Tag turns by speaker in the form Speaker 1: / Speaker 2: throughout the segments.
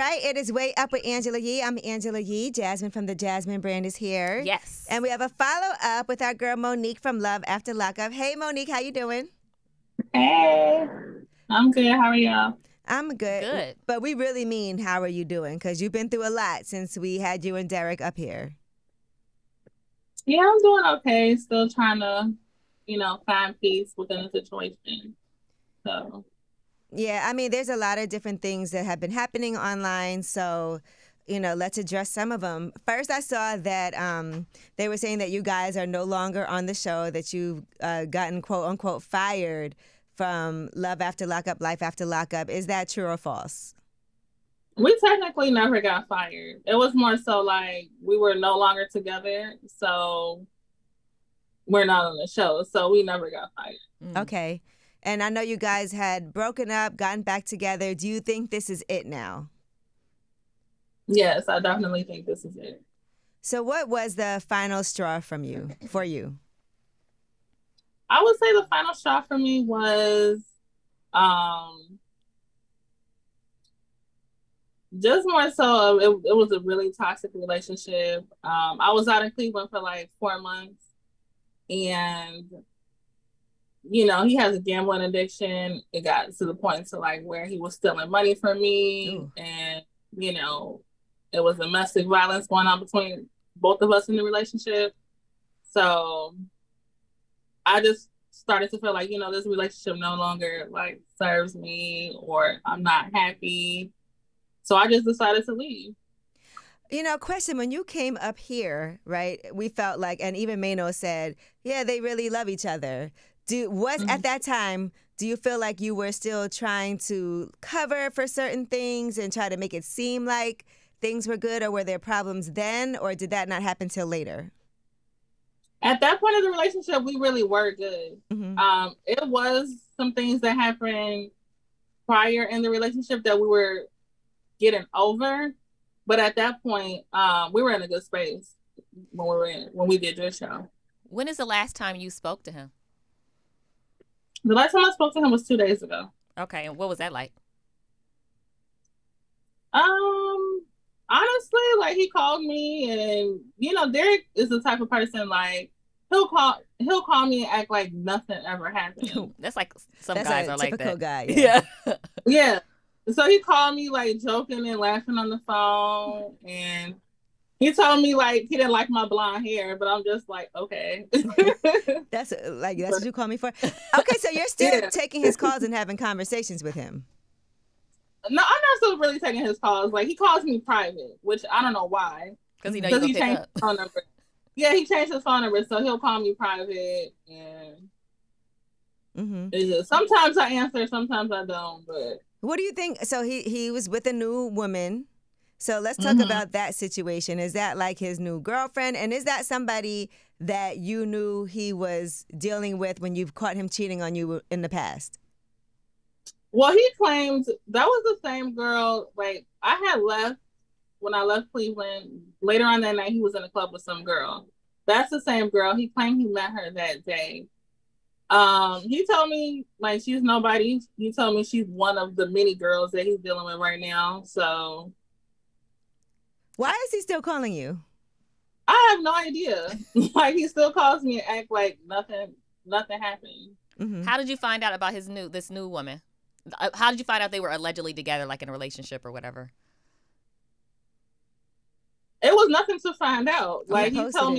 Speaker 1: right, it is Way Up with Angela Yee. I'm Angela Yee. Jasmine from the Jasmine brand is here.
Speaker 2: Yes.
Speaker 1: And we have a follow-up with our girl Monique from Love After Lockup. Hey, Monique, how you doing?
Speaker 3: Hey, I'm good. How are y'all?
Speaker 1: I'm good.
Speaker 2: Good.
Speaker 1: But we really mean, how are you doing? Because you've been through a lot since we had you and Derek up here.
Speaker 3: Yeah, I'm doing okay. Still trying to, find peace within the situation. So,
Speaker 1: Yeah, I mean, there's a lot of different things that have been happening online. So, let's address some of them. First, I saw that they were saying that you guys are no longer on the show, that you've gotten quote unquote fired from Love After Lockup, Life After Lockup. Is that true or false?
Speaker 3: we technically never got fired. It was more so like we were no longer together. So, we're not on the show. So, we never got fired.
Speaker 1: Okay. And I know you guys had broken up, gotten back together. Do you think this is it now?
Speaker 3: Yes, I definitely think this is it.
Speaker 1: So what was the final straw for you?
Speaker 3: I would say the final straw for me was just more so it was a really toxic relationship. I was out in Cleveland for like 4 months, and he has a gambling addiction. It got to the point to like where he was stealing money from me. Ooh. And it was domestic violence going on between both of us in the relationship. So I just started to feel like, this relationship no longer like serves me, or I'm not happy. So I just decided to leave.
Speaker 1: Question, when you came up here, right, we felt like, and even Mano said, yeah, they really love each other. At that time, do you feel like you were still trying to cover for certain things and try to make it seem like things were good, or were there problems then, or did that not happen till later?
Speaker 3: At that point of the relationship, we really were good.
Speaker 1: Mm-hmm.
Speaker 3: It was some things that happened prior in the relationship that we were getting over, but at that point, we were in a good space when we did this show.
Speaker 2: When is the last time you spoke to him?
Speaker 3: The last time I spoke to him was 2 days ago.
Speaker 2: Okay, and what was that like?
Speaker 3: Honestly, like he called me, and Derek is the type of person like he'll call me and act like nothing ever happened.
Speaker 2: That's like some guys are like that.
Speaker 1: Typical guy.
Speaker 2: Yeah.
Speaker 3: Yeah. So he called me like joking and laughing on the phone, and he told me like he didn't like my blonde hair, but I'm just like, okay.
Speaker 1: That's what you call me for? Okay, so you're still taking his calls and having conversations with him.
Speaker 3: No, I'm not still really taking his calls. Like he calls me private, which I don't know why.
Speaker 2: Because he changed
Speaker 3: his phone number. Yeah, he changed his phone number, so he'll call me private, and it's just, sometimes I answer, sometimes I don't. But
Speaker 1: what do you think? So he was with a new woman. So let's talk about that situation. Is that like his new girlfriend? And is that somebody that you knew he was dealing with when you've caught him cheating on you in the past?
Speaker 3: Well, he claims that was the same girl. Like, I had left when I left Cleveland. Later on that night, he was in a club with some girl. That's the same girl. He claimed he met her that day. He told me, like, she's nobody. He told me she's one of the many girls that he's dealing with right now. So
Speaker 1: why is he still calling you?
Speaker 3: I have no idea. Like, he still calls me and act like nothing happened.
Speaker 2: Mm-hmm. How did you find out about this new woman? How did you find out they were allegedly together, like in a relationship or whatever?
Speaker 3: It was nothing to find out. Like he told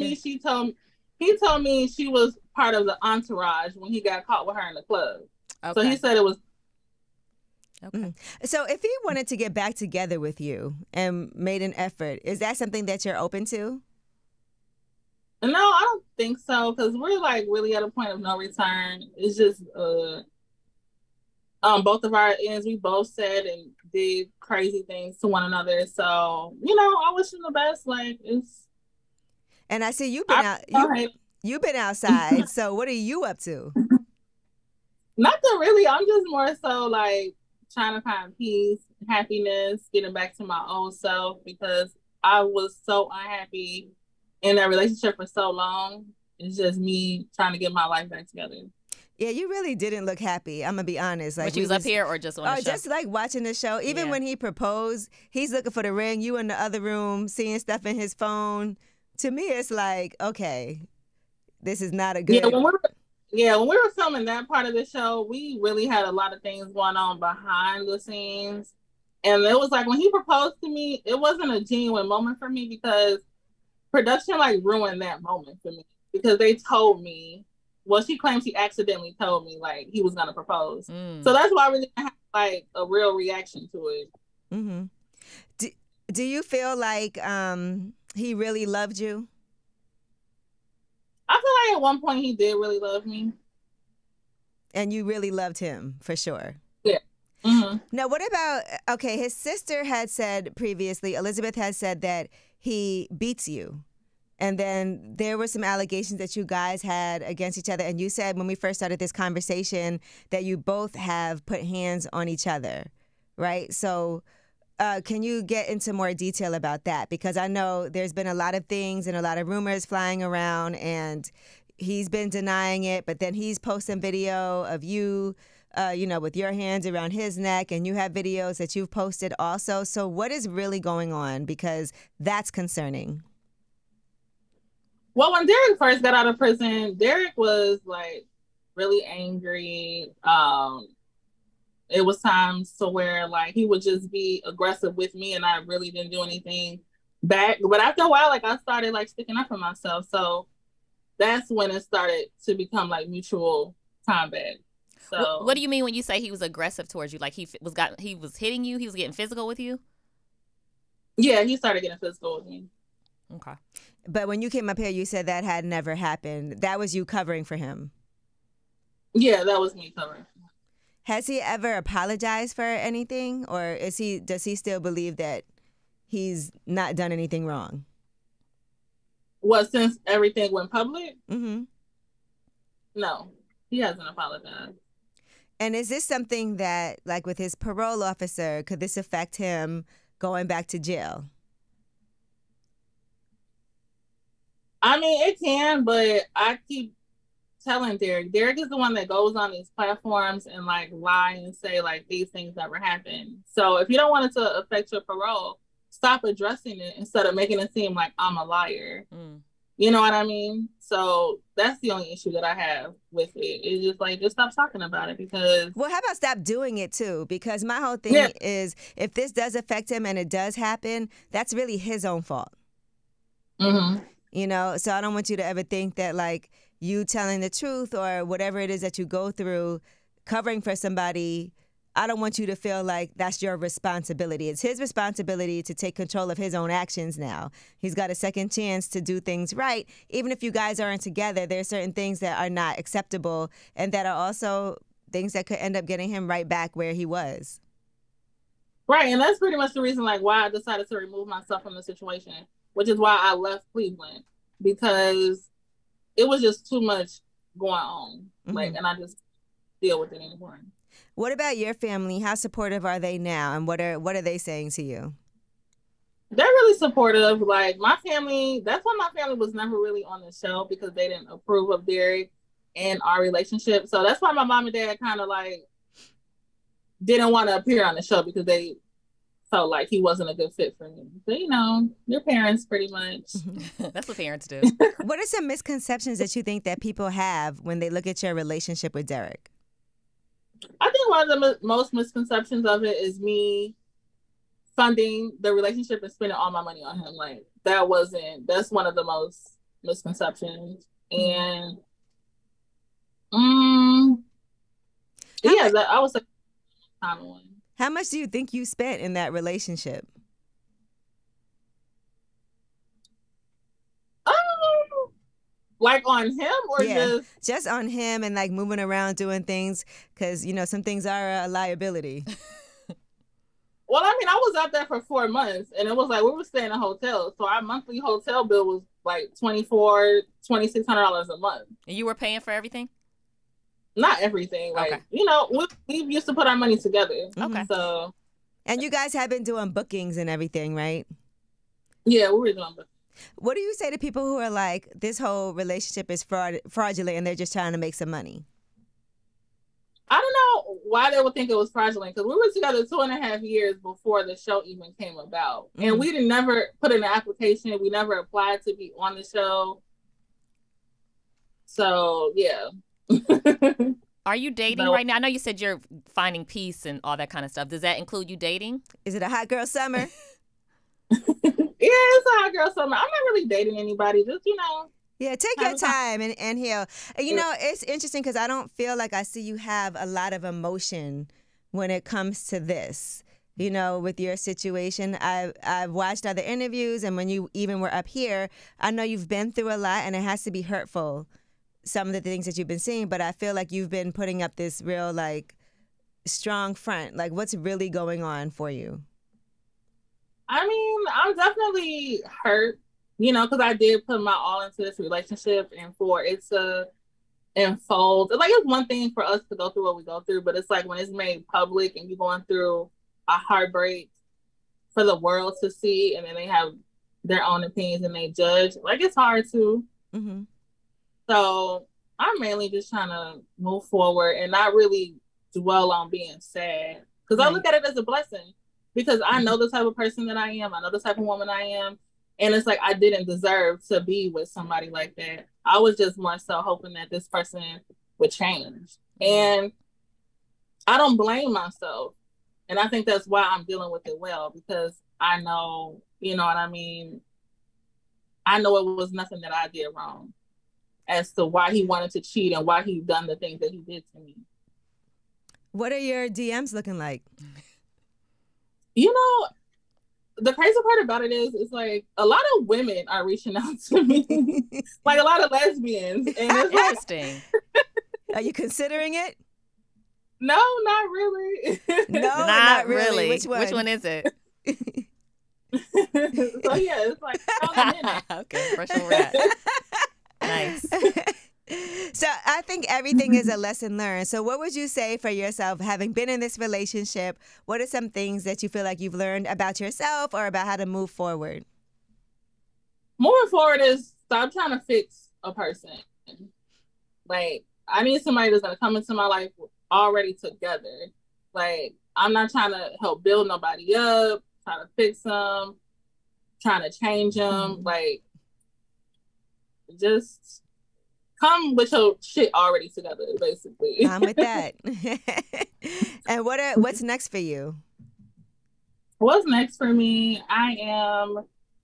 Speaker 3: me she was part of the entourage when he got caught with her in the club. Okay. So he said it was.
Speaker 1: Okay. So if he wanted to get back together with you and made an effort, is that something that you're open to?
Speaker 3: No, I don't think so, because we're like really at a point of no return. It's just both of our ends, we both said and did crazy things to one another. So, I wish him the best. Like, it's.
Speaker 1: And I see you've been outside. So what are you up to?
Speaker 3: Nothing really. I'm just more so like trying to find peace, happiness, getting back to my old self, because I was so unhappy in that relationship for so long. It's just me trying to get my life back together.
Speaker 1: Yeah, you really didn't look happy. I'm gonna be honest. Like
Speaker 2: when she was up here, or just on the show?
Speaker 1: Just like watching the show. Even when he proposed, he's looking for the ring. You in the other room, seeing stuff in his phone. To me, it's like, okay, this is not a good.
Speaker 3: When we were filming that part of the show, we really had a lot of things going on behind the scenes, and it was like when he proposed to me, it wasn't a genuine moment for me because production like ruined that moment for me because they told me. Well, she claims she accidentally told me like he was gonna propose, so that's why I really didn't have like a real reaction to it.
Speaker 1: Mm-hmm. Do you feel like he really loved you?
Speaker 3: I feel like at one point he did really love me,
Speaker 1: and you really loved him for sure.
Speaker 3: Yeah. Mm-hmm.
Speaker 1: Now, what about his sister had said previously, Elizabeth has said that he beats you. And then there were some allegations that you guys had against each other. And you said when we first started this conversation that you both have put hands on each other, right? So can you get into more detail about that? Because I know there's been a lot of things and a lot of rumors flying around, and he's been denying it. But then he's posting video of you, with your hands around his neck, and you have videos that you've posted also. So what is really going on? Because that's concerning.
Speaker 3: Well, when Derek first got out of prison, Derek was like really angry. It was times to where like he would just be aggressive with me, and I really didn't do anything back. But after a while, like I started like sticking up for myself. So that's when it started to become like mutual combat. So
Speaker 2: what do you mean when you say he was aggressive towards you? Like he was hitting you? He was getting physical with you?
Speaker 3: Yeah, he started getting physical with me.
Speaker 2: Okay.
Speaker 1: But when you came up here, you said that had never happened. That was you covering for him.
Speaker 3: Yeah, that was me covering.
Speaker 1: Has he ever apologized for anything, or does he still believe that he's not done anything wrong?
Speaker 3: Well, since everything went public?
Speaker 1: Mm-hmm.
Speaker 3: No, he hasn't apologized.
Speaker 1: And is this something that, like with his parole officer, could this affect him going back to jail?
Speaker 3: I mean, it can, but I keep telling Derek is the one that goes on these platforms and like lie and say like these things never happened. So if you don't want it to affect your parole, stop addressing it instead of making it seem like I'm a liar. You know what I mean? So that's the only issue that I have with it. It's just like, just stop talking about it because...
Speaker 1: Well, how about stop doing it too? Because my whole thing is if this does affect him and it does happen, that's really his own fault.
Speaker 3: Mm-hmm.
Speaker 1: So I don't want you to ever think that like you telling the truth or whatever it is that you go through, covering for somebody, I don't want you to feel like that's your responsibility. It's his responsibility to take control of his own actions now. He's got a second chance to do things right. Even if you guys aren't together, there are certain things that are not acceptable and that are also things that could end up getting him right back where he was.
Speaker 3: Right, and that's pretty much the reason like why I decided to remove myself from the situation, which is why I left Cleveland, because it was just too much going on. Mm-hmm. Like, and I just deal with it anymore.
Speaker 1: What about your family? How supportive are they now, and what are they saying to you?
Speaker 3: They're really supportive. Like my family, that's why my family was never really on the show, because they didn't approve of Derek and our relationship. So that's why my mom and dad kind of like didn't want to appear on the show, because they felt like he wasn't a good fit for me. But your parents pretty much.
Speaker 2: That's what parents do.
Speaker 1: What are some misconceptions that you think that people have when they look at your relationship with Derek?
Speaker 3: I think one of the most misconceptions of it is me funding the relationship and spending all my money on him. Like that's one of the most misconceptions. And I would say common one.
Speaker 1: How much do you think you spent in that relationship?
Speaker 3: Like on him or
Speaker 1: just on him and like moving around doing things, because some things are a liability.
Speaker 3: Well, I mean, I was out there for 4 months, and it was like we were staying in hotels, so our monthly hotel bill was like $2,600 a month.
Speaker 2: And you were paying for everything?
Speaker 3: Not everything. Like we used to put our money together.
Speaker 2: Okay.
Speaker 3: So.
Speaker 1: And you guys have been doing bookings and everything, right?
Speaker 3: Yeah, we were doing bookings.
Speaker 1: What do you say to people who are like, this whole relationship is fraudulent and they're just trying to make some money?
Speaker 3: I don't know why they would think it was fraudulent, because we were together 2.5 years before the show even came about. Mm-hmm. And we didn't never put in an application. We never applied to be on the show. So, yeah.
Speaker 2: Are you dating right now? I know you said you're finding peace and all that kind of stuff. Does that include you dating?
Speaker 1: Is it a hot girl summer?
Speaker 3: Yeah, it's a hot girl summer. I'm not really dating anybody. Just,
Speaker 1: Yeah, take your time and heal. It's interesting because I don't feel like I see you have a lot of emotion when it comes to this. With your situation, I've watched other interviews, and when you even were up here, I know you've been through a lot, and it has to be hurtful, some of the things that you've been seeing, but I feel like you've been putting up this real, strong front. Like, what's really going on for you?
Speaker 3: I mean, I'm definitely hurt, because I did put my all into this relationship, and for it to unfold, it's one thing for us to go through what we go through, but it's like when it's made public and you're going through a heartbreak for the world to see, and then they have their own opinions and they judge, it's hard too. Mm-hmm. So I'm mainly just trying to move forward and not really dwell on being sad, because I look at it as a blessing, because I know the type of person that I am. I know the type of woman I am. And it's like I didn't deserve to be with somebody like that. I was just more so hoping that this person would change. And I don't blame myself. And I think that's why I'm dealing with it well, because I know, you know what I mean? I know it was nothing that I did wrong as to why he wanted to cheat and why he done the things that he did to me.
Speaker 1: What are your DMs looking like?
Speaker 3: The crazy part about it is, it's like a lot of women are reaching out to me, like a lot of lesbians. And it's
Speaker 2: interesting.
Speaker 1: Are you considering it?
Speaker 3: No, not really.
Speaker 1: No, not really. Which
Speaker 2: one is it?
Speaker 3: So yeah, it's like
Speaker 2: okay, Russian rat. Nice.
Speaker 1: So I think everything is a lesson learned. So what would you say for yourself, having been in this relationship? What are some things that you feel like you've learned about yourself or about how to move forward?
Speaker 3: Moving forward is stop trying to fix a person. I need somebody that's going to come into my life already together. I'm not trying to help build nobody up, trying to fix them, trying to change them. Just come with your shit already together, basically.
Speaker 1: I'm with that. And what's next for you?
Speaker 3: What's next for me? I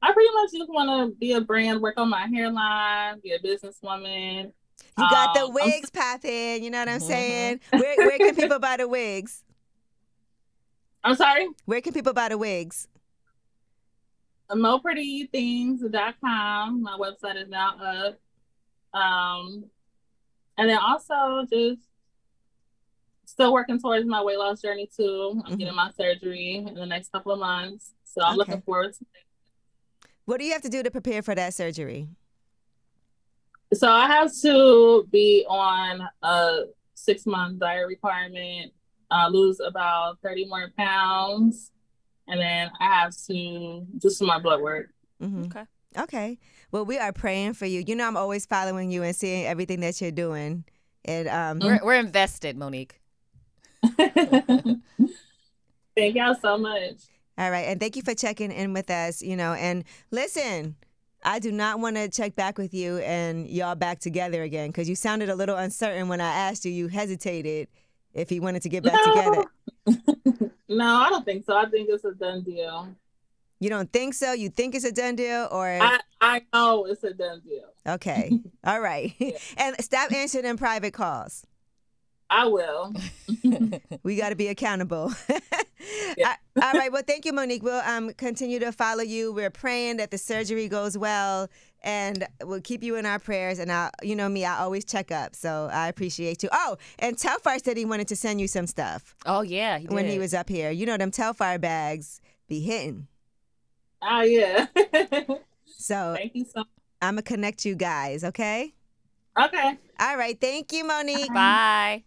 Speaker 3: pretty much just want to be a brand, work on my hairline, be a businesswoman.
Speaker 1: You got the wigs popping, you know what I'm saying? Where can people buy the wigs?
Speaker 3: I'm sorry?
Speaker 1: Where can people buy the wigs?
Speaker 3: MoPrettyThings.com. My website is now up. And then also just still working towards my weight loss journey too. I'm getting my surgery in the next couple of months. So I'm looking forward to it.
Speaker 1: What do you have to do to prepare for that surgery?
Speaker 3: So I have to be on a 6-month diet requirement, lose about 30 more pounds, and then I have to do some more blood work.
Speaker 1: Mm-hmm. Okay. Well, we are praying for you. I'm always following you and seeing everything that you're doing. And
Speaker 2: we're invested, Monique.
Speaker 3: Thank y'all so much.
Speaker 1: All right. And thank you for checking in with us, and listen, I do not want to check back with you and y'all back together again, because you sounded a little uncertain when I asked you. You hesitated if he wanted to get back together.
Speaker 3: No, I don't think so. I think it's a done deal.
Speaker 1: You don't think so? You think it's a done deal? Or
Speaker 3: I know it's a done deal.
Speaker 1: Okay. All right.
Speaker 3: Yeah.
Speaker 1: And stop answering in private calls.
Speaker 3: I will.
Speaker 1: We got to be accountable.
Speaker 3: Yeah.
Speaker 1: All right. Well, thank you, Monique. We'll continue to follow you. We're praying that the surgery goes well, and we'll keep you in our prayers. And you know me, I always check up. So I appreciate you. Oh, and Telfar said he wanted to send you some stuff.
Speaker 2: Oh, yeah. He did.
Speaker 1: When he was up here. Them Telfar bags be hitting.
Speaker 3: Oh, yeah.
Speaker 1: So
Speaker 3: thank you so much.
Speaker 1: I'm going to connect you guys, okay?
Speaker 3: Okay.
Speaker 1: All right. Thank you, Monique.
Speaker 2: Bye.